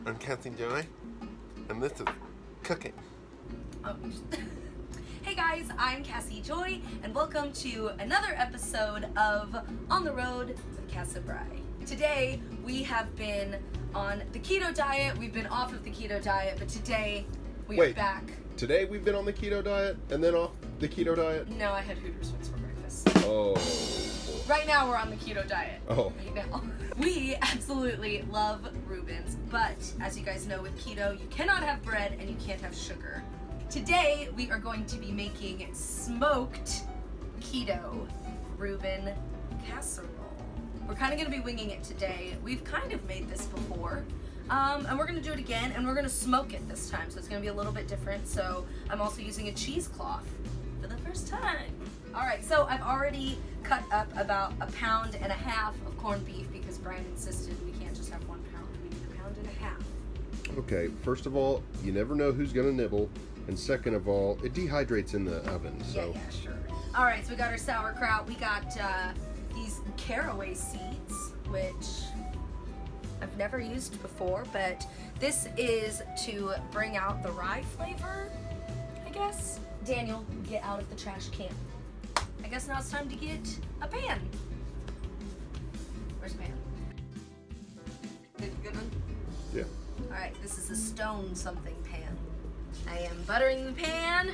I'm Casi Joy, and this is cooking. Oh. Hey guys, I'm Casi Joy, and welcome to another episode of On the Road with Casi Bry. Today, we have been on the keto diet. We've been off of the keto diet, but today we are back. Today we've been on the keto diet, and then off the keto diet? No, I had Hooters Wings for breakfast. Oh. Right now, we're on the keto diet. Oh. Right now. We absolutely love Reubens, but as you guys know, with keto, you cannot have bread and you can't have sugar. Today, we are going to be making smoked keto Reuben casserole. We're kind of going to be winging it today. We've kind of made this before, and we're going to do it again, and we're going to smoke it this time, so it's going to be a little bit different. So I'm also using a cheesecloth for the first time. All right, so I've already cut up about 1.5 pounds of corned beef because Brian insisted we can't just have 1 pound. We need 1.5 pounds. Okay, first of all, you never know who's going to nibble. And second of all, it dehydrates in the oven, so. Yeah, sure. All right, so we got our sauerkraut. We got these caraway seeds, which I've never used before, but this is to bring out the rye flavor, I guess. Daniel, get out of the trash can. I guess now it's time to get a pan. Where's the pan? Good one? Yeah. All right, this is a stone something pan. I am buttering the pan,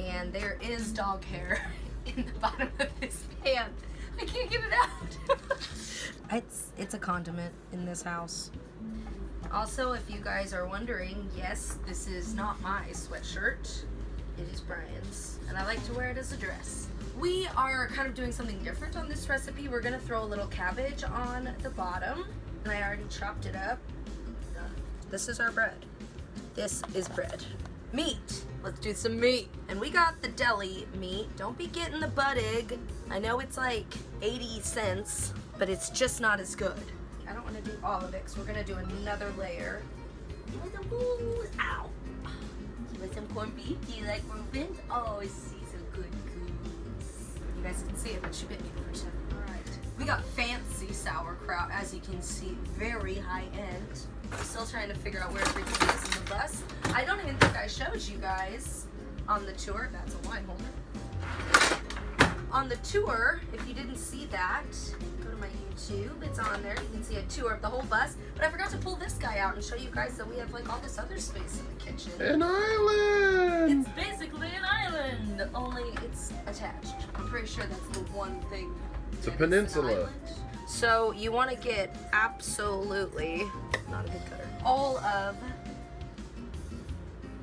and there is dog hair in the bottom of this pan. I can't get it out. It's a condiment in this house. Also, if you guys are wondering, yes, this is not my sweatshirt. It is Brian's, and I like to wear it as a dress. We are kind of doing something different on this recipe. We're gonna throw a little cabbage on the bottom, and I already chopped it up. This is our bread. This is bread. Meat. Let's do some meat. And we got the deli meat. Don't be getting the butt egg. I know it's like 80 cents, but it's just not as good. I don't want to do all of it because we're going to do another layer. Ow. With some corned beef. Do you like Reubens? Oh, she's a good goose. You guys can see it, but she bit me the first time. All right. We got fancy sauerkraut, as you can see, very high end. I'm still trying to figure out where everything is in the bus. I don't even think I showed you guys on the tour. That's a wine holder. On the tour, if you didn't see that, go to my YouTube. It's on there. You can see a tour of the whole bus. But I forgot to pull this guy out and show you guys that we have like all this other space in the kitchen. An island! It's basically an island, only it's attached. I'm pretty sure that's the one thing. It's a peninsula. So you want to get absolutely, not a good cutter, all of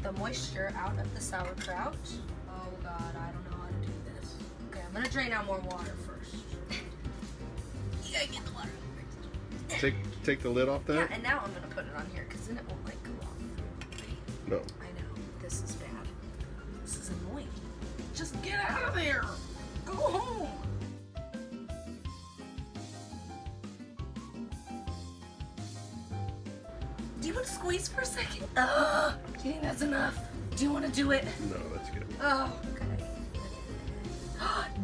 the moisture out of the sauerkraut. Oh God, I don't know how to do this. Okay, I'm gonna drain out more water first. You gotta get the water out first. Take the lid off that? Yeah, and now I'm gonna put it on here because then it won't like go off. No. I know, this is bad. This is annoying. Just get out of there. Go home. Do you want to squeeze for a second? Do you think that's enough? Do you want to do it? No, that's good. Oh, okay.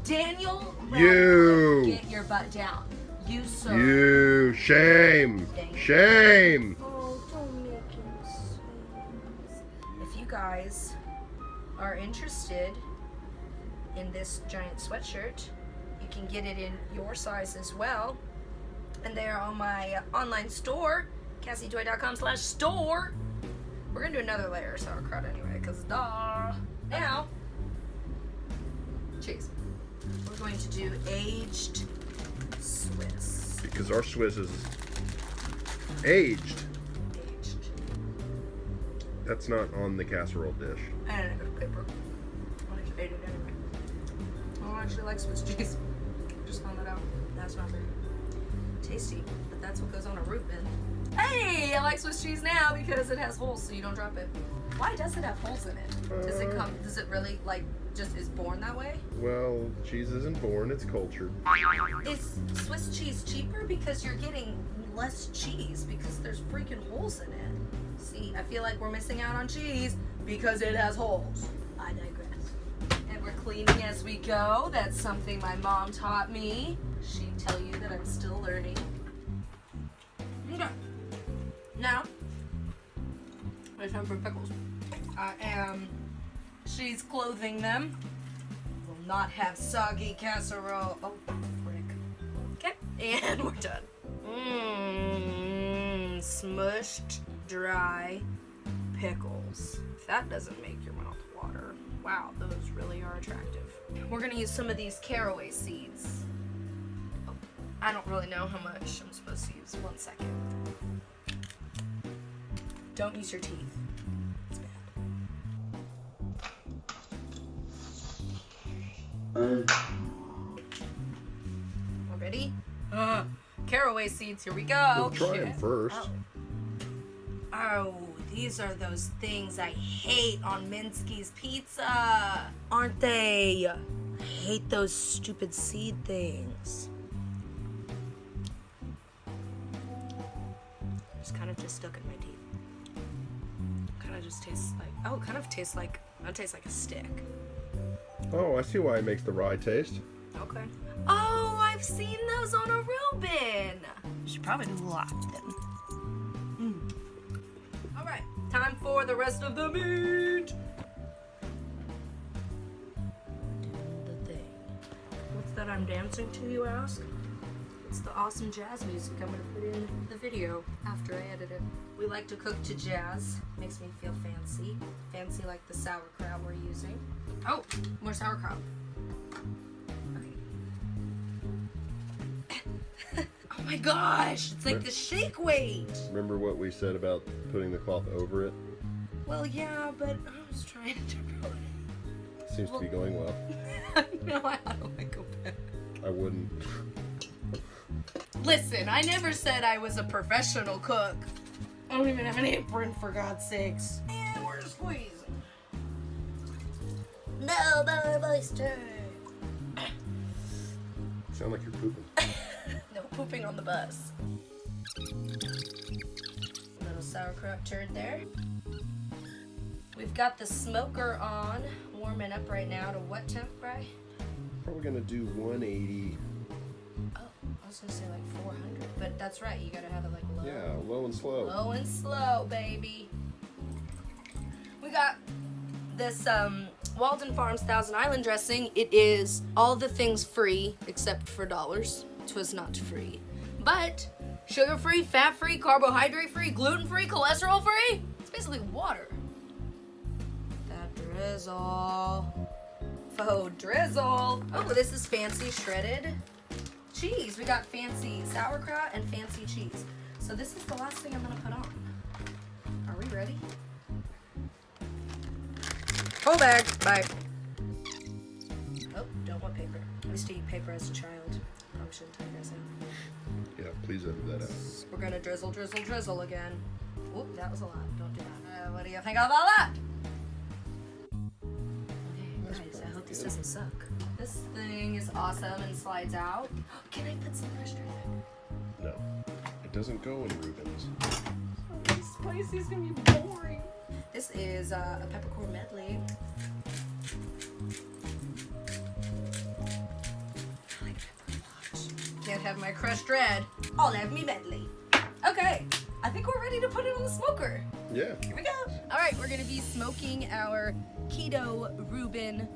Daniel, You! get your butt down. You, sir. You! Shame! Shame! Oh, don't make him squeeze. If you guys are interested in this giant sweatshirt, you can get it in your size as well. And they are on my online store. CasiJoy.com/store. We're gonna do another layer of sauerkraut anyway, because duh. Now, cheese. We're going to do aged Swiss. Because our Swiss is aged. Aged. That's not on the casserole dish. I don't know, paper. I just ate it anyway. I don't actually like Swiss cheese. Just found that out. That's not very tasty, but that's what goes on a Reuben. Hey, I like Swiss cheese now because it has holes so you don't drop it. Why does it have holes in it? Does it really, like, just is born that way? Well, cheese isn't born, it's cultured. Is Swiss cheese cheaper because you're getting less cheese because there's freaking holes in it? See, I feel like we're missing out on cheese because it has holes. I digress. And we're cleaning as we go. That's something my mom taught me. She'd tell you that I'm still learning. Okay. Now, it's time for pickles. She's clothing them. Will not have soggy casserole. Oh, frick. Okay, and we're done. Smushed, dry pickles. If that doesn't make your mouth water, wow, those really are attractive. We're gonna use some of these caraway seeds. Oh, I don't really know how much I'm supposed to use. 1 second. Don't use your teeth. It's bad. Ready? Caraway seeds, here we go. We'll try them first. Oh, these are those things I hate on Minsky's pizza. Aren't they? I hate those stupid seed things. It's kind of just stuck in my teeth. Kind of just tastes like, oh, it kind of tastes like, that tastes like a stick. Oh, I see why it makes the rye taste. Okay. Oh, I've seen those on a Reuben. Should probably do a lot of them. All right, time for the rest of the meat. Doing the thing. What's that I'm dancing to, you ask? It's the awesome jazz music I'm gonna put in the video after I edit it. We like to cook to jazz. Makes me feel fancy. Fancy like the sauerkraut we're using. Oh, more sauerkraut. Oh my gosh, it's like the shake weight. Remember what we said about putting the cloth over it? Well, yeah, but I was trying to ruin it. Seems to be going well. No, how do I go back? I wouldn't. Listen, I never said I was a professional cook. I don't even have an apron, for God's sakes. And we're squeezing. No, my oyster. Sound like you're pooping. No pooping on the bus. Little sauerkraut turd there. We've got the smoker on, warming up right now to what temp, Bri? Probably gonna do 180. Oh, I was gonna say like 400, but that's right, you gotta have it like low. Yeah, low and slow. Low and slow, baby. We got this Walden Farms Thousand Island dressing. It is all the things free except for dollars. 'Twas not free. But sugar-free, fat-free, carbohydrate-free, gluten-free, cholesterol-free. It's basically water. That drizzle. Faux drizzle. Oh, this is fancy shredded cheese. We got fancy sauerkraut and fancy cheese. So this is the last thing I'm gonna put on. Are we ready? Whole bag. Bye. Oh, don't want paper. I used to eat paper as a child. Probably shouldn't tell you guys that. Yeah, please edit that out. We're gonna drizzle, drizzle, drizzle again. Oop, that was a lot. Don't do that. What do you think of all that? Okay, guys, I hope this doesn't suck. This thing is awesome and slides out. Can I put some fresh dressing? No, it doesn't go in Reuben's. Oh, spicy is gonna be boring. This is a peppercorn medley. I like pepper a lot. Can't have my crushed red. I'll have me medley. Okay, I think we're ready to put it on the smoker. Yeah. Here we go. All right, we're gonna be smoking our keto Reuben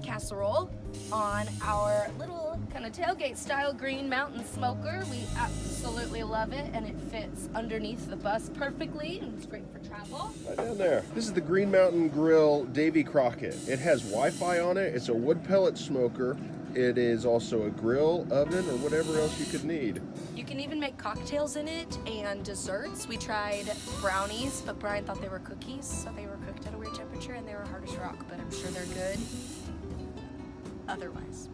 casserole on our little kind of tailgate style Green Mountain smoker. We absolutely love it, and it fits underneath the bus perfectly, and it's great for travel. Right down there. This is the Green Mountain Grill Davy Crockett. It has Wi-Fi on it. It's a wood pellet smoker. It is also a grill, oven, or whatever else you could need. You can even make cocktails in it and desserts. We tried brownies, but Brian thought they were cookies, so they were cooked at a weird temperature and they were hard as rock, but I'm sure they're good otherwise.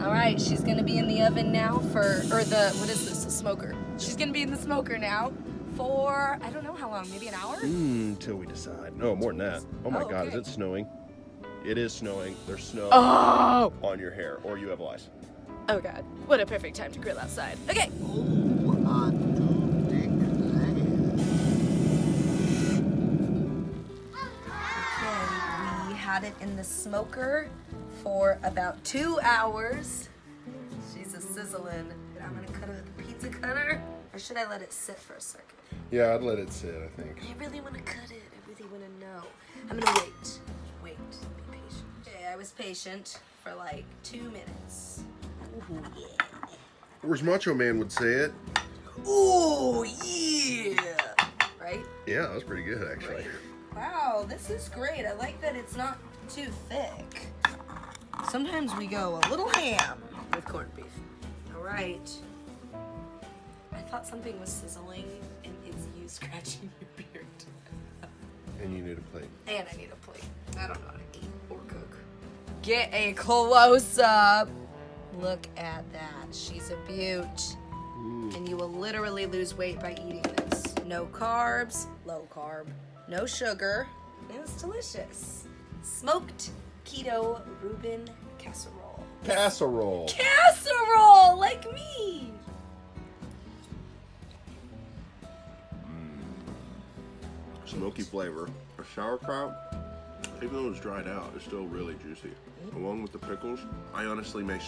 All right, she's gonna be in the oven now what is this, a smoker. She's gonna be in the smoker now for, I don't know how long, maybe an hour? Till we decide. No, more than that. Oh my God, okay. is it snowing? It is snowing. There's snow on your hair, or you have lice. Oh God, what a perfect time to grill outside. Okay. We had it in the smoker for about 2 hours. She's a sizzling. I'm gonna cut it with the pizza cutter. Or should I let it sit for a second? Yeah, I'd let it sit, I think. I really want to cut it. I really want to know. I'm gonna wait. Wait. Be patient. Okay, I was patient for like 2 minutes. Ooh, yeah. Where's Macho Man would say it. Ooh, yeah. Right? Yeah, that was pretty good, actually. Right. Wow, this is great. I like that it's not too thick. Sometimes we go a little ham with corned beef. All right. I thought something was sizzling, and it's you scratching your beard. And you need a plate. And I need a plate. I don't know how to eat or cook. Get a close-up. Look at that. She's a beaut. And you will literally lose weight by eating this. No carbs, low carb, no sugar, and it's delicious. Smoked keto Reuben casserole. Casserole. Casserole, like me. Smoky flavor. A sauerkraut, even though it's dried out, it's still really juicy. Along with the pickles, I honestly may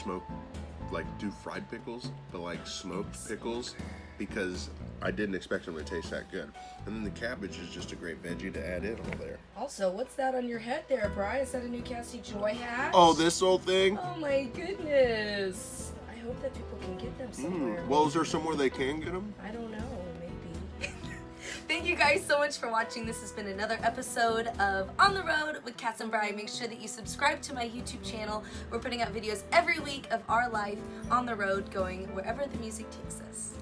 do fried pickles, but like smoked pickles, because I didn't expect them to taste that good. And then the cabbage is just a great veggie to add in all there. Also, what's that on your head there, Bri? Is that a new Casi Joy hat? Oh, this whole thing? Oh my goodness. I hope that people can get them somewhere. Well, is there somewhere they can get them? I don't know, maybe. Thank you guys so much for watching. This has been another episode of On the Road with Cass and Bri. Make sure that you subscribe to my YouTube channel. We're putting out videos every week of our life on the road, going wherever the music takes us.